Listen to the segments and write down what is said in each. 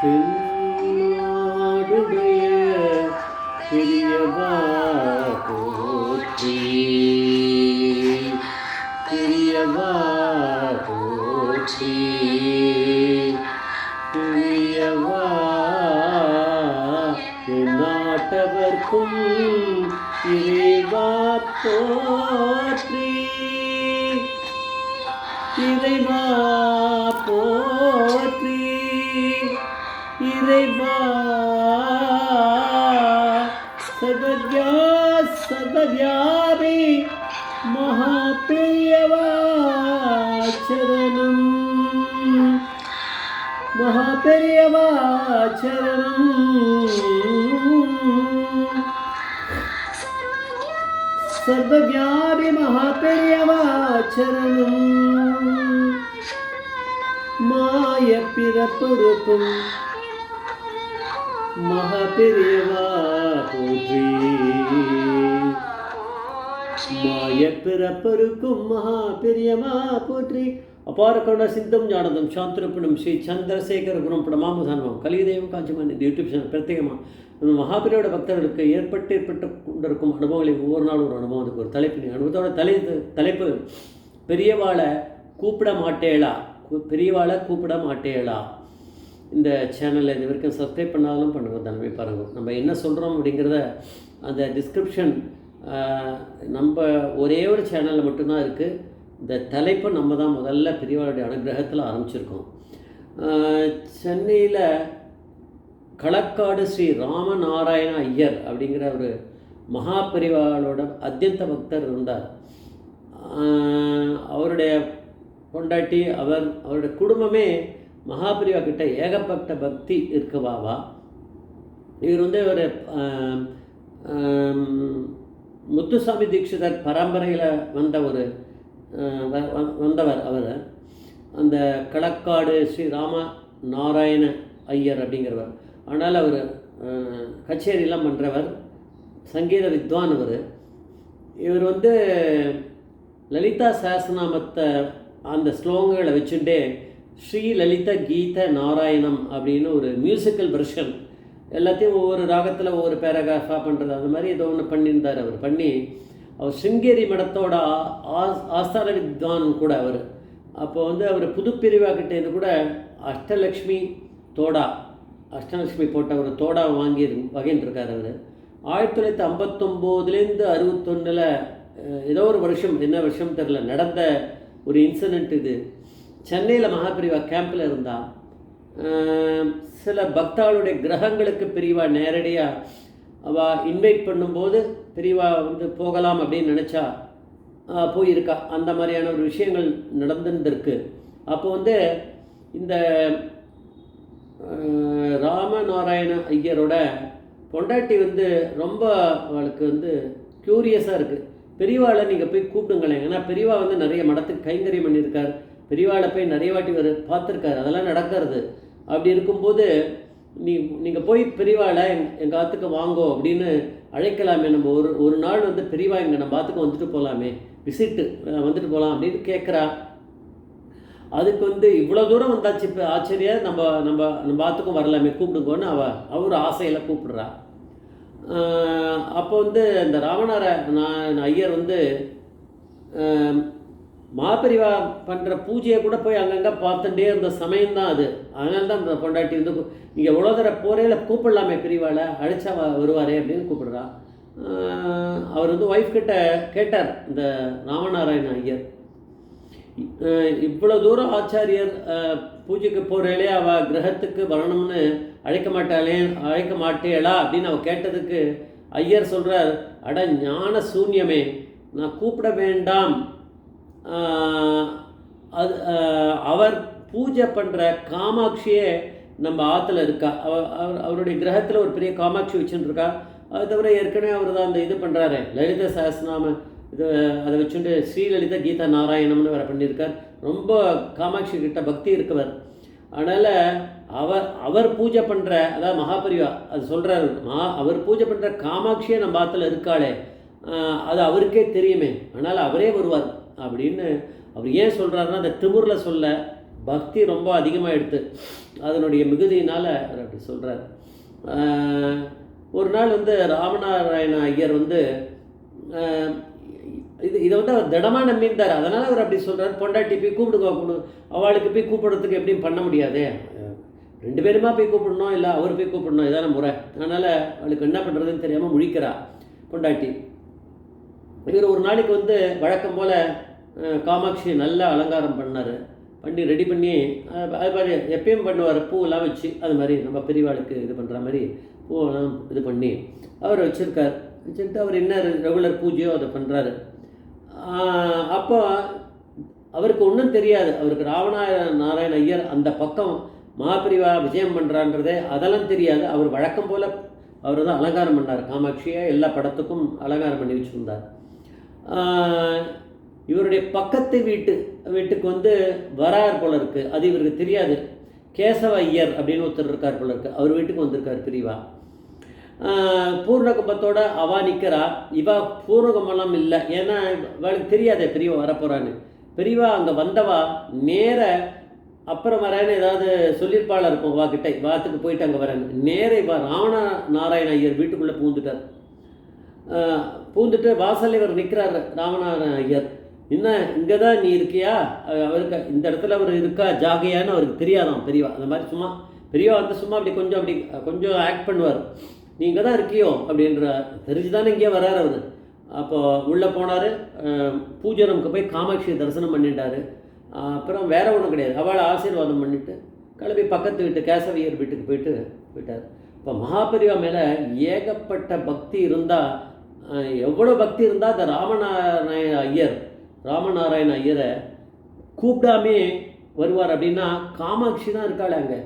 தென்னாடுடைய பெரியவா போற்றி, பெரியவா போற்றி, பெரியவா நாட்டவர்க்கும் இறைவா போற்றி, இறைவா போற்றி, இறைவா சர்வஜா சர்வவியாபி மகா பெரியவா சரணம், மகா பெரியவா சரணம், சர்வவியாபி மகா பெரியவா சரணம். மாய பிறப்பொருக்கும் மகா பெரியவா போற்றி, மாய பிறப்பொருக்கும் மகா பெரியவா போற்றி. அபார கருணா சிந்தம் ஞானதம் சாந்திரப்பணம் ஸ்ரீ சந்திரசேகர குரும் பிரணமாமுதானம் கலிதேவம் காஞ்சிமான் இந்த யூடியூப் சேனல் பிரத்யேகமாக நம்ம மகாபெரியோட பக்தர்களுக்கு ஏற்பட்டு கொண்டிருக்கும் அனுபவங்களை ஒவ்வொரு நாளும் ஒரு அனுபவம், அதுக்கு ஒரு தலைப்பு. அனுபவத்தோட தலைப்பு பெரியவாளை கூப்பிட மாட்டேளா, பெரியவாளை கூப்பிட மாட்டேளா. இந்த சேனலில் இது வரைக்கும் சப்ஸ்கிரைப் பண்ணாலும் பண்ணுங்கள், தானே பாருங்கள். நம்ம என்ன சொல்கிறோம் அப்படிங்கிறத அந்த டிஸ்கிரிப்ஷன் நம்ம ஒரே ஒரு சேனலில் மட்டும்தான் இருக்குது. இந்த தலைப்பை நம்ம தான் முதல்ல பெரியவாளுடைய அனுகிரகத்தில் ஆரம்பிச்சிருக்கோம். சென்னையில் களக்காடு ஸ்ரீ ராமநாராயண ஐயர் அப்படிங்கிற ஒரு மகா பெரியவாளோட அத்தியந்த பக்தர் இருந்தார். அவருடைய பொண்டாட்டி அவருடைய குடும்பமே மகாபிரிவா கிட்ட ஏகப்பட்ட பக்தி இருக்குவாவா. இவர் வந்து ஒரு முத்துசாமி தீட்சிதர் பரம்பரையில் வந்தவர். அவர் அந்த களக்காடு ஸ்ரீ ராம நாராயண ஐயர் அப்படிங்கிறவர். ஆனால் அவர் கச்சேரியெல்லாம் பண்ணுறவர், சங்கீத வித்வான். இவர் வந்து லலிதா சஹஸ்ரநாமத்தை அந்த ஸ்லோகங்களை வச்சுட்டே ஸ்ரீ லலித கீத நாராயணம் அப்படின்னு ஒரு மியூசிக்கல் வெர்ஷன் எல்லாத்தையும் ஒவ்வொரு ராகத்தில் ஒவ்வொரு பேராகிராஃபாக பண்ணுறது, அந்த மாதிரி ஏதோ ஒன்று பண்ணியிருந்தார். அவர் சிங்கேரி மடத்தோட ஆஸ்தான வித்வான் கூட அவர். அப்போ வந்து அவர் புதுப்பிரிவாக்கிட்டேருந்து கூட அஷ்டலக்ஷ்மி போட்ட ஒரு தோடா வாங்கின்னு இருக்கார். அவர் 1959 61 ஏதோ ஒரு வருஷம், என்ன வருஷம் தெரில, நடந்த ஒரு இன்சிடெண்ட் இது. சென்னையில் மகாபிரிவா கேம்பில் இருந்தால் சில பக்தாளுடைய கிரகங்களுக்கு பெரியவா நேரடியாக அவள் இன்வைட் பண்ணும்போது பெரியவா வந்து போகலாம் அப்படின்னு நினச்சா போயிருக்கா. அந்த மாதிரியான ஒரு விஷயங்கள் நடந்துருக்கு. அப்போ வந்து இந்த ராமநாராயண ஐயரோட பொண்டாட்டி வந்து ரொம்ப அவளுக்கு வந்து க்யூரியஸாக இருக்குது. பெரியவாளை நீங்கள் போய் கூப்பிடுங்களேன், ஏன்னா பெரியவா வந்து நிறைய மடத்துக்கு கைங்கரியம் பண்ணியிருக்கார், பெரியவாளை போய் நிறைய வாட்டி பார்த்துருக்காரு, அதெல்லாம் நடக்கிறது. அப்படி இருக்கும்போது நீங்கள் போய் பெரியவாளை எங்கள் ஆற்றுக்கு வாங்கோ அப்படின்னு அழைக்கலாமே, நம்ம ஒரு நாள் வந்து பெரியவா இங்கே நம்ம ஆற்றுக்கு வந்துட்டு போகலாமே, விசிட்டு வந்துட்டு போகலாம் அப்படின்னு கேட்குறா. அதுக்கு வந்து இவ்வளோ தூரம் வந்தாச்சு, இப்போ ஆச்சரியா நம்ம நம்ம நம்ம ஆற்றுக்கும் வரலாமே, கூப்பிடுங்கன்னு அவர் ஆசையில் கூப்பிடுறா. அப்போ வந்து இந்த ராமநாராயண ஐயர் வந்து மாபெரிவா பண்ணுற பூஜையை கூட போய் அங்கங்கே பார்த்துட்டே இருந்த சமயம்தான் அது. அதனால தான் இந்த பொண்டாட்டி வந்து நீங்கள் எவ்வளோ தர போகிறேல கூப்பிடலாமே பெரியவாளை, அழைச்சா வருவாரே அப்படின்னு கூப்பிடுறா. அவர் வந்து ஒய்ஃப் கிட்ட கேட்டார் இந்த ராமநாராயண ஐயர், இவ்வளோ தூரம் ஆச்சாரியர் பூஜைக்கு போகிறேளே, அவள் கிரகத்துக்கு வரணும்னு அழைக்க மாட்டேளா அப்படின்னு அவள் கேட்டதுக்கு ஐயர் சொல்கிறார், அட ஞான சூன்யமே, நான் கூப்பிட வேண்டாம், அது அவர் பூஜை பண்ணுற காமாட்சியே நம்ம ஆற்றுல இருக்கா, அவருடைய கிரகத்தில் ஒரு பெரிய காமாட்சி வச்சுருக்கா. அது தவிர ஏற்கனவே அவர் தான் அந்த இது பண்ணுறாரு, லலித சஹஸ்ரநாம இது அதை வச்சுட்டு ஸ்ரீலலித கீதா நாராயணம்னு வேறு பண்ணியிருக்கார். ரொம்ப காமாட்சி கிட்ட பக்தி இருக்கவர். அதனால் அவர் பூஜை பண்ணுற, அதாவது மகாபரிவா அது சொல்கிறார், அவர் பூஜை பண்ணுற காமாட்சியே நம்ம ஆற்றுல இருக்காளே, அது அவருக்கே தெரியுமே, அதனால் அவரே வருவார் அப்படின்னு அவர் ஏன் சொல்கிறாருன்னா, அந்த திமுறில் சொல்ல, பக்தி ரொம்ப அதிகமாக எடுத்து அதனுடைய மிகுதியினால் அவர் அப்படி சொல்கிறார். ஒரு நாள் வந்து ராமநாராயண ஐயர் வந்து இதை வந்து அவர் திடமாக நம்பியிருந்தார். அதனால் அவர் அப்படி சொல்கிறார். பொண்டாட்டி போய் கூப்பிடுங்க, அவளுக்கு போய் கூப்பிடுறதுக்கு எப்படியும் பண்ண முடியாது, 2 பேருமா போய் கூப்பிடணும், இல்லை அவர் போய் கூப்பிடணும், இதான முறை. அதனால் அவளுக்கு என்ன பண்ணுறதுன்னு தெரியாமல் முழிக்கிறா பொண்டாட்டி. இவர் ஒரு நாளைக்கு வந்து வழக்கம் போல் காமாட்சி நல்லா அலங்காரம் பண்ணார். பண்ணி ரெடி பண்ணி அது மாதிரி எப்பயும் பண்ணுவார், பூவெல்லாம் வச்சு. அது மாதிரி நம்ம பெரியவாளுக்கு இது பண்ணுற மாதிரி பூவெல்லாம் இது பண்ணி அவர் வச்சுட்டு அவர் என்ன ரெகுலர் பூஜையோ அதை பண்ணுறாரு. அப்போ அவருக்கு ஒன்றும் தெரியாது. அவருக்கு நாராயண ஐயர் அந்த பக்கம் மகாபிரிவா விஜயம் பண்ணுறான்றதே அதெல்லாம் தெரியாது. அவர் வழக்கம் போல் அவர் தான் அலங்காரம் பண்ணார். காமாட்சியை எல்லா படத்துக்கும் அலங்காரம் பண்ணி வச்சுருந்தார். இவருடைய பக்கத்து வீட்டுக்கு வந்து வரார் போல இருக்குது. அது இவருக்கு தெரியாது. கேசவ ஐயர் அப்படின்னு ஒருத்தர் இருக்கார் போல இருக்குது. அவர் வீட்டுக்கு வந்திருக்கார் பிரிவா. பூர்ண கும்பத்தோட அவா நிற்கிறா. இவா பூர்ணகும்பெல்லாம் இல்லை, ஏன்னா இவளுக்கு தெரியாதே பெரியவா வரப்போகிறான்னு. பெரியவா அங்கே வந்தவா நேர அப்புறம் வரேன்னு ஏதாவது சொல்லியிருப்பாள் இருக்கும் வாக்கிட்ட, வாத்துக்கு போயிட்டு அங்கே வரேன்னு. நேர இவா ராமநாராயண ஐயர் வீட்டுக்குள்ளே பூந்துட்டு வாசல் இவர் நிற்கிறார். ராமநாராயண ஐயர், என்ன இங்கே தான் நீ இருக்கியா? அவருக்கு இந்த இடத்துல அவர் இருக்கா ஜாகையான்னு அவருக்கு தெரியாதான் பெரியவா. அந்த மாதிரி சும்மா பெரியவா வந்து சும்மா அப்படி கொஞ்சம் ஆக்ட் பண்ணுவார். நீ இங்கே தான் இருக்கியோ அப்படின்றார். தெரிஞ்சு தானே இங்கேயே வர்றார் அவர். அப்போ உள்ளே போனார். பூஜை ரூமுக்கு போய் காமாட்சியை தரிசனம் பண்ணிட்டார். அப்புறம் வேற ஒன்றும் கிடையாது, அவளை ஆசீர்வாதம் பண்ணிவிட்டு கிளம்பி பக்கத்து வீட்டு கேசவையர் வீட்டுக்கு போயிட்டார். இப்போ மகாபெரிவா மேலே ஏகப்பட்ட பக்தி இருந்தால், எவ்வளோ பக்தி இருந்தால் அந்த ராமநாராயண ஐயரை கூப்பிடாமே வருவார். அப்படின்னா காமாட்சி தான் இருக்காள் அங்கே.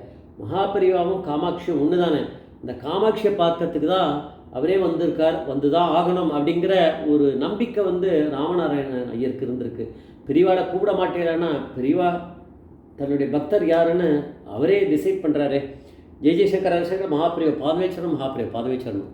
மகாபெரிவாவும் காமாட்சியும் ஒன்று தானே. இந்த காமாட்சியை பார்க்கறதுக்கு தான் அவரே வந்திருக்கார், வந்து தான் ஆகணும் அப்படிங்கிற ஒரு நம்பிக்கை வந்து ராமநாராயண ஐயருக்கு இருந்திருக்கு. பெரியவாளை கூப்பிட மாட்டேறான்னா பெரியவா தன்னுடைய பக்தர் யாருன்னு அவரே டிசைட் பண்ணுறாரு. ஜெய் ஜெய்சங்கர் மகாபிரிவா பாதவேச்சரம்.